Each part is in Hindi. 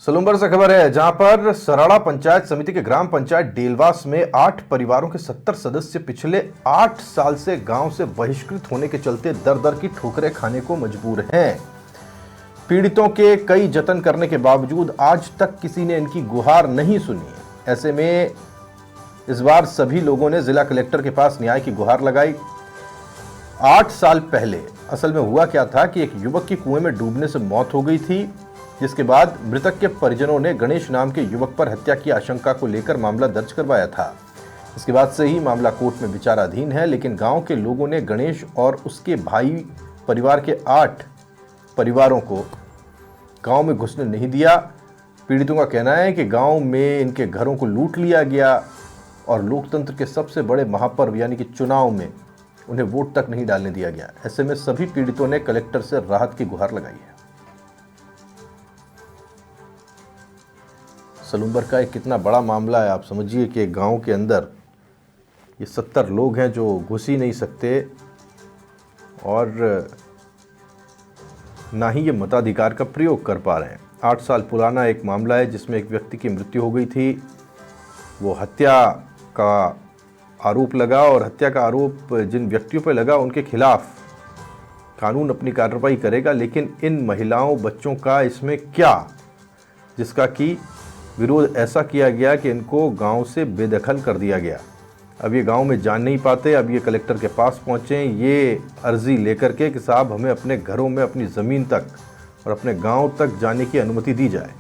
सलूम्बर से खबर है, जहां पर सराड़ा पंचायत समिति के ग्राम पंचायत डेलवास में 8 परिवारों के 70 सदस्य पिछले 8 साल से गांव से बहिष्कृत होने के चलते दर दर की ठोकरें खाने को मजबूर हैं। पीड़ितों के कई जतन करने के बावजूद आज तक किसी ने इनकी गुहार नहीं सुनी। ऐसे में इस बार सभी लोगों ने जिला कलेक्टर के पास न्याय की गुहार लगाई। 8 साल पहले असल में हुआ क्या था कि एक युवक की कुएं में डूबने से मौत हो गई थी, जिसके बाद मृतक के परिजनों ने गणेश नाम के युवक पर हत्या की आशंका को लेकर मामला दर्ज करवाया था। इसके बाद से ही मामला कोर्ट में विचाराधीन है, लेकिन गांव के लोगों ने गणेश और उसके भाई परिवार के 8 परिवारों को गांव में घुसने नहीं दिया। पीड़ितों का कहना है कि गांव में इनके घरों को लूट लिया गया और लोकतंत्र के सबसे बड़े महापर्व यानी कि चुनाव में उन्हें वोट तक नहीं डालने दिया गया। ऐसे में सभी पीड़ितों ने कलेक्टर से राहत की गुहार लगाई है। सलूम्बर का एक कितना बड़ा मामला है, आप समझिए कि गांव के अंदर ये 70 लोग हैं जो घुस ही नहीं सकते और ना ही ये मताधिकार का प्रयोग कर पा रहे हैं। 8 साल पुराना एक मामला है जिसमें एक व्यक्ति की मृत्यु हो गई थी। वो हत्या का आरोप लगा और हत्या का आरोप जिन व्यक्तियों पर लगा उनके खिलाफ कानून अपनी कार्रवाई करेगा, लेकिन इन महिलाओं बच्चों का इसमें क्या, जिसका कि विरोध ऐसा किया गया कि इनको गांव से बेदखल कर दिया गया। अब ये गांव में जान नहीं पाते। अब ये कलेक्टर के पास पहुंचे ये अर्जी लेकर के कि साहब हमें अपने घरों में, अपनी ज़मीन तक और अपने गांव तक जाने की अनुमति दी जाए।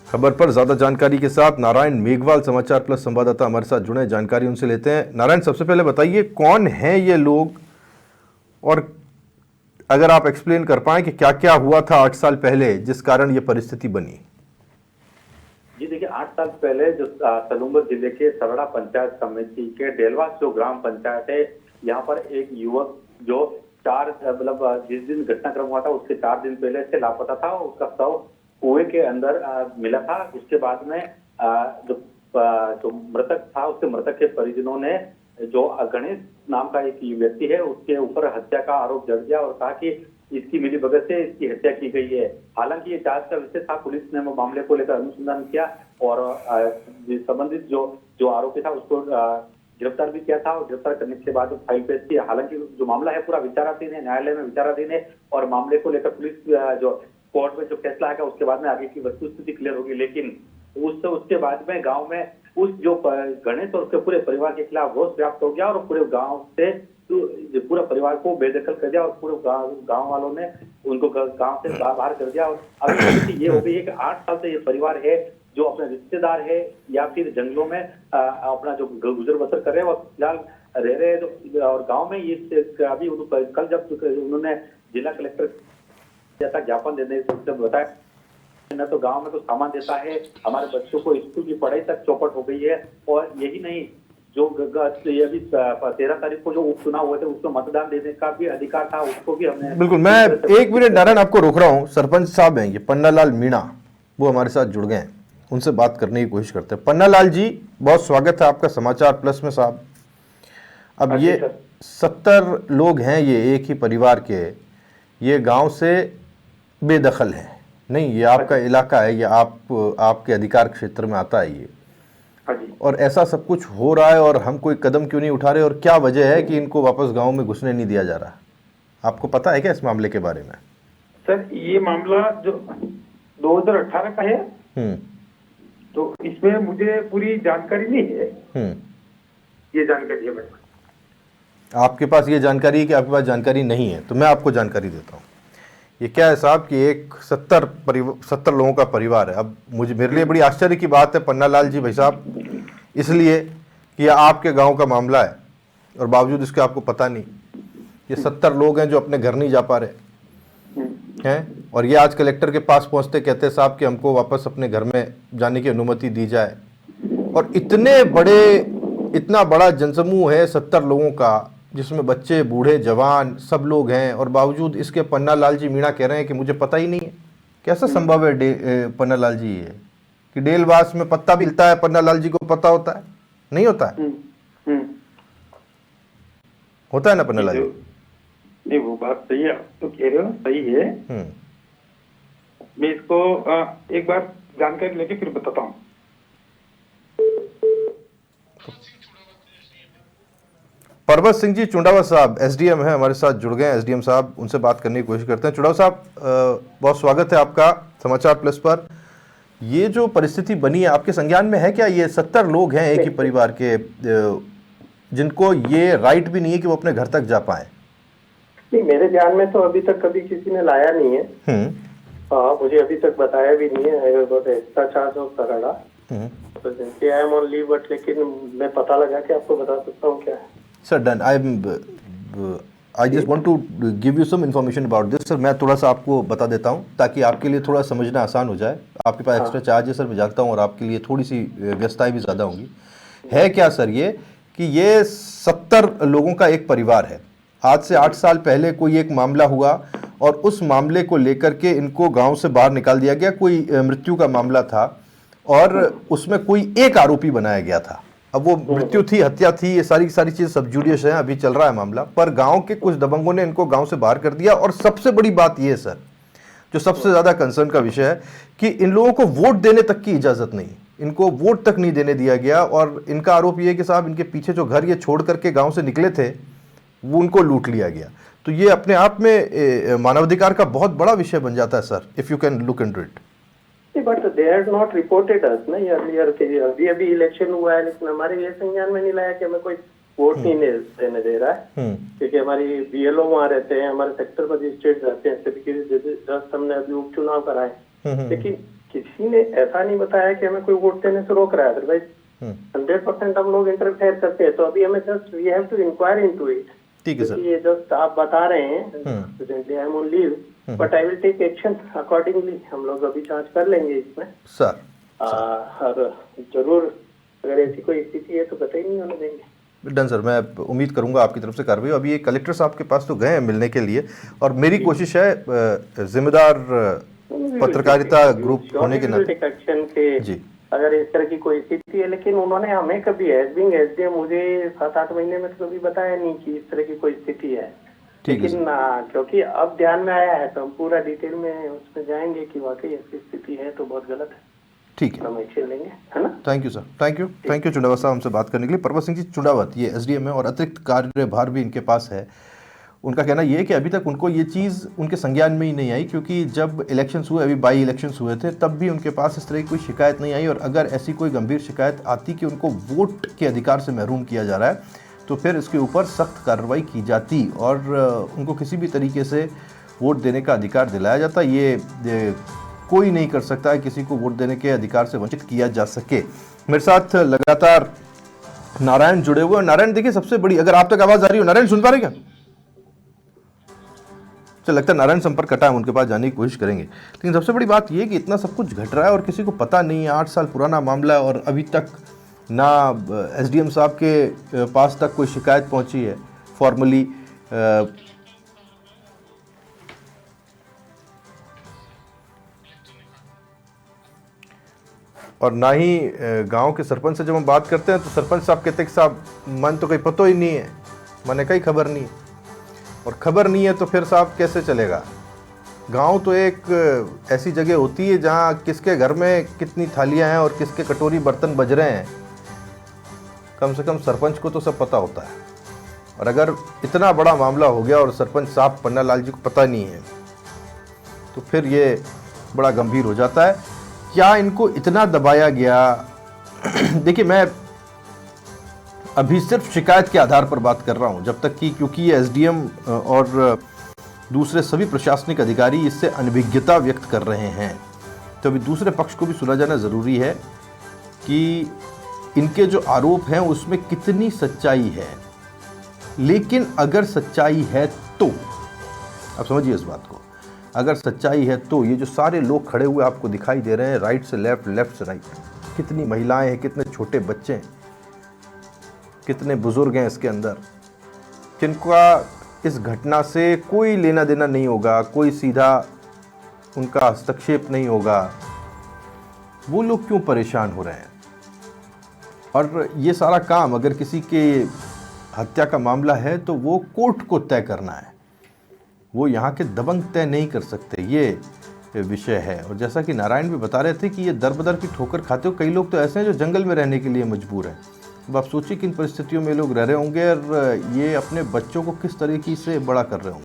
खबर पर ज़्यादा जानकारी के साथ नारायण मेघवाल समाचार प्लस संवाददाता हमारे साथ जुड़े, जानकारी उनसे लेते हैं। नारायण, सबसे पहले बताइए कौन हैं ये लोग और अगर आप एक्सप्लेन कर पाएं कि क्या क्या हुआ था 8 साल पहले जिस कारण ये परिस्थिति बनी। जी देखिए, 8 साल पहले जो सलूम्बर जिले के सराड़ा पंचायत समिति के डेलवास जो ग्राम पंचायत है, यहाँ पर एक युवक जो जिस दिन घटनाक्रम हुआ था उसके 4 दिन पहले से लापता था। उसका शव कुएं के अंदर मिला था। उसके बाद में जो मृतक था उसके मृतक के परिजनों ने जो गणेश नाम का एक व्यक्ति है उसके ऊपर हत्या का आरोप जड़ दिया और कहा कि इसकी मिलीभगत से इसकी हत्या की गई है। हालांकि ये जांच का विषय था। पुलिस ने मामले को लेकर अनुसंधान किया और संबंधित जो आरोपी था उसको गिरफ्तार भी किया था और गिरफ्तार करने के बाद फाइल पेश की। हालांकि जो मामला है पूरा विचाराधीन है, न्यायालय में विचाराधीन है और मामले को लेकर पुलिस जो कोर्ट में जो फैसला आएगा उसके बाद में आगे की वस्तुस्थिति क्लियर होगी। लेकिन उसके बाद में गाँव में उस जो गणेश और उसके पूरे परिवार के खिलाफ रोष व्याप्त हो गया और पूरे गाँव से पूरा परिवार को बेदखल कर दिया और पूरे गांव वालों ने उनको गांव से बाहर कर दिया। और अभी ये हो गई है कि 8 साल से ये परिवार है जो अपने रिश्तेदार है या फिर जंगलों में अपना जो गुजर बसर कर रहे हैं और फिलहाल रह रहे हैं। और गांव में ये अभी कल जब उन्होंने जिला कलेक्टर जैसा ज्ञापन देने से बताया न तो गांव में तो सामान देता है, हमारे बच्चों को स्कूल की पढ़ाई तक चौपट हो गई है। और यही नहीं, जो अभी 13 तारीख को जो उपचुनाव हुए थे उसमें मतदान देने का भी अधिकार था, उसको भी हमने। बिल्कुल, मैं 1 मिनट नारायण आपको रोक रहा हूँ। सरपंच साहब हैं ये पन्नालाल मीणा, वो हमारे साथ जुड़ गए हैं, उनसे बात करने की कोशिश करते हैं। पन्नालाल जी, बहुत स्वागत है आपका समाचार प्लस में साहब। अब ये 70 लोग हैं, ये एक ही परिवार के, ये गांव से बेदखल हैं। नहीं, ये आपका इलाका है, ये आपके अधिकार क्षेत्र में आता है ये, और ऐसा सब कुछ हो रहा है और हम कोई कदम क्यों नहीं उठा रहे और क्या वजह है कि इनको वापस गांव में घुसने नहीं दिया जा रहा? आपको पता है क्या इस मामले के बारे में? सर, ये मामला जो 2018 का है, तो इसमें मुझे पूरी जानकारी नहीं है। ये जानकारी है मेरे पास। आपके पास ये जानकारी है कि आपके पास जानकारी नहीं है, तो मैं आपको जानकारी देता हूँ। ये क्या है साहब कि एक 70 लोगों का परिवार है। अब मेरे लिए बड़ी आश्चर्य की बात है पन्नालाल जी भाई साहब, इसलिए कि यह आपके गांव का मामला है और बावजूद इसके आपको पता नहीं। ये 70 लोग हैं जो अपने घर नहीं जा पा रहे हैं और ये आज कलेक्टर के पास पहुंचते कहते हैं साहब कि हमको वापस अपने घर में जाने की अनुमति दी जाए। और इतना बड़ा जनसमूह है 70 लोगों का, जिसमें बच्चे, बूढ़े, जवान सब लोग हैं, और बावजूद इसके पन्नालाल जी मीणा कह रहे हैं कि मुझे पता ही नहीं है। कैसा संभव है पन्नालाल जी ये कि डेलवास में पत्ता मिलता है, पन्नालाल जी को पता होता है? नहीं होता है? होता है ना पन्नालाल जी? नहीं, वो बात सही है, आप तो कह रहे हो, सही है। मैं इसको एक बार जानकारी लेके फिर बताता हूँ। परबत सिंह जी चुंडावत साहब एसडीएम है, हमारे साथ जुड़ गए हैं। एसडीएम साहब, उनसे बात करने की कोशिश करते हैं। चुंडावत साहब, बहुत स्वागत है आपका समाचार प्लस पर। ये जो परिस्थिति बनी है आपके संज्ञान में है क्या? ये 70 लोग हैं एक ही परिवार के, जिनको ये राइट भी नहीं है कि वो अपने घर तक जा पाए। नहीं, मेरे ध्यान में तो अभी तक कभी किसी ने लाया नहीं है। हाँ, मुझे अभी तक बताया भी नहीं है। Extra charge of Sarda, I am on leave, but लेकिन मैं पता लगा के आपको बता सकता हूँ क्या है। Sir done, I just want to give you some information about this. Sir मैं थोड़ा सा आपको बता देता हूँ ताकि आपके लिए थोड़ा समझना आसान हो जाए। आपके पास एक्स्ट्रा चार्ज है सर, मैं जानता हूँ, और आपके लिए थोड़ी सी व्यस्तताएं भी ज़्यादा होंगी। है क्या सर ये कि ये 70 लोगों का एक परिवार है। आज से 8 साल पहले कोई एक मामला हुआ और उस मामले को लेकर के इनको गांव से बाहर निकाल दिया गया। कोई मृत्यु का मामला था और उसमें कोई एक आरोपी बनाया गया था। अब वो मृत्यु थी, हत्या थी, ये सारी चीज़ सब जुडियस है, अभी चल रहा है मामला। पर गांव के कुछ दबंगों ने इनको गांव से बाहर कर दिया। और सबसे बड़ी बात ये सर, जो सबसे ज़्यादा कंसर्न का विषय है, कि इन लोगों को वोट देने तक की इजाज़त नहीं, इनको वोट तक नहीं देने दिया गया। और इनका आरोप ये है कि साहब इनके पीछे जो घर ये छोड़ करके गांव से निकले थे वो उनको लूट लिया गया। तो ये अपने आप में मानवाधिकार का बहुत बड़ा विषय बन जाता है sir, if you can look into it. But they had not reported us ना अर्लियर के। अभी इलेक्शन हुआ है, लेकिन हमारे ये संज्ञान में नहीं लाया कि हमें कोई वोट नहीं देने दे रहा है, क्योंकि हमारी बीएलओ वहाँ रहते हैं, हमारे सेक्टर मजिस्ट्रेट रहते हैं। जस्ट हमने अभी उपचुनाव कराए, लेकिन किसी ने ऐसा नहीं बताया कि हमें कोई वोट देने से रोक रहा है। अदरवाइज 100% हम लोग इंटरफेयर करते हैं। तो अभी हमें just we have to inquire into it. ठीक है सर, ये जस्ट आप बता रहे हैं, presently I am on leave, but I will take action accordingly. हम लोग अभी जांच कर लेंगे इसमें सर। और जरूर अगर ऐसी कोई स्थिति है तो कतई नहीं होने देंगे। डन सर, मैं उम्मीद करूंगा आपकी तरफ से कार्रवाई। अभी ये कलेक्टर साहब के पास तो गए हैं मिलने के लिए, और मेरी कोशिश है जिम्मेदार पत्रकारिता ग्रुप होने के नाते एक्शन के जी, अगर इस तरह की कोई स्थिति है। लेकिन उन्होंने हमें कभी एसडीएम मुझे 7-8 महीने में तो कभी बताया नहीं कि इस तरह की कोई स्थिति है। लेकिन क्योंकि अब ध्यान में आया है तो हम पूरा डिटेल में उसमें जाएंगे कि वाकई ऐसी स्थिति है तो बहुत गलत है। ठीक है, हम एक्शन लेंगे, है ना। Thank you sir, thank you Chundawat साहब हमसे बात करने के लिए। परबत सिंह जी चुंडावत ये एसडीएम है और अतिरिक्त कार्यभार भी इनके पास है। उनका कहना यह है कि अभी तक उनको ये चीज़ उनके संज्ञान में ही नहीं आई, क्योंकि जब इलेक्शंस हुए, अभी बाई इलेक्शंस हुए थे, तब भी उनके पास इस तरह की कोई शिकायत नहीं आई। और अगर ऐसी कोई गंभीर शिकायत आती कि उनको वोट के अधिकार से महरूम किया जा रहा है, तो फिर इसके ऊपर सख्त कार्रवाई की जाती और उनको किसी भी तरीके से वोट देने का अधिकार दिलाया जाता। ये कोई नहीं कर सकता है किसी को वोट देने के अधिकार से वंचित किया जा सके। मेरे साथ लगातार नारायण जुड़े हुए। नारायण देखिए, सबसे बड़ी, अगर आप तक आवाज़ आ रही हो, नारायण सुन पा रहे क्या? चल, लगता है नारायण संपर्क कटा है, उनके पास जाने की कोशिश करेंगे। लेकिन सबसे बड़ी बात यह कि इतना सब कुछ घट रहा है और किसी को पता नहीं है। 8 साल पुराना मामला है और अभी तक ना एसडीएम साहब के पास तक कोई शिकायत पहुंची है फॉर्मली। और ना ही गांव के सरपंच से जब हम बात करते हैं तो सरपंच साहब कहते हैं कि साहब मन तो कहीं पता ही नहीं है, मैंने कहीं खबर नहीं है। और खबर नहीं है तो फिर साहब कैसे चलेगा? गांव तो एक ऐसी जगह होती है जहां किसके घर में कितनी थालियां हैं और किसके कटोरी बर्तन बज रहे हैं, कम से कम सरपंच को तो सब पता होता है। और अगर इतना बड़ा मामला हो गया और सरपंच साहब पन्ना लाल जी को पता नहीं है, तो फिर ये बड़ा गंभीर हो जाता है। क्या इनको इतना दबाया गया? देखिए, मैं अभी सिर्फ शिकायत के आधार पर बात कर रहा हूं, जब तक कि, क्योंकि ये एसडीएम और दूसरे सभी प्रशासनिक अधिकारी इससे अनभिज्ञता व्यक्त कर रहे हैं, तो अभी दूसरे पक्ष को भी सुना जाना ज़रूरी है कि इनके जो आरोप हैं उसमें कितनी सच्चाई है। लेकिन अगर सच्चाई है तो, आप समझिए इस बात को, अगर सच्चाई है तो ये जो सारे लोग खड़े हुए आपको दिखाई दे रहे हैं, राइट से लेफ्ट, लेफ्ट से राइट, कितनी महिलाएं हैं, कितने छोटे बच्चे हैं, कितने बुजुर्ग हैं इसके अंदर, जिनका इस घटना से कोई लेना देना नहीं होगा, कोई सीधा उनका हस्तक्षेप नहीं होगा, वो लोग क्यों परेशान हो रहे हैं? और ये सारा काम अगर किसी के हत्या का मामला है तो वो कोर्ट को तय करना है, वो यहाँ के दबंग तय नहीं कर सकते। ये विषय है। और जैसा कि नारायण भी बता रहे थे कि ये दर बदर की ठोकर खाते हो, कई लोग तो ऐसे हैं जो जंगल में रहने के लिए मजबूर हैं। अब आप सोचिए किन परिस्थितियों में लोग रह रहे होंगे और ये अपने बच्चों को किस तरीके से बड़ा कर रहे होंगे।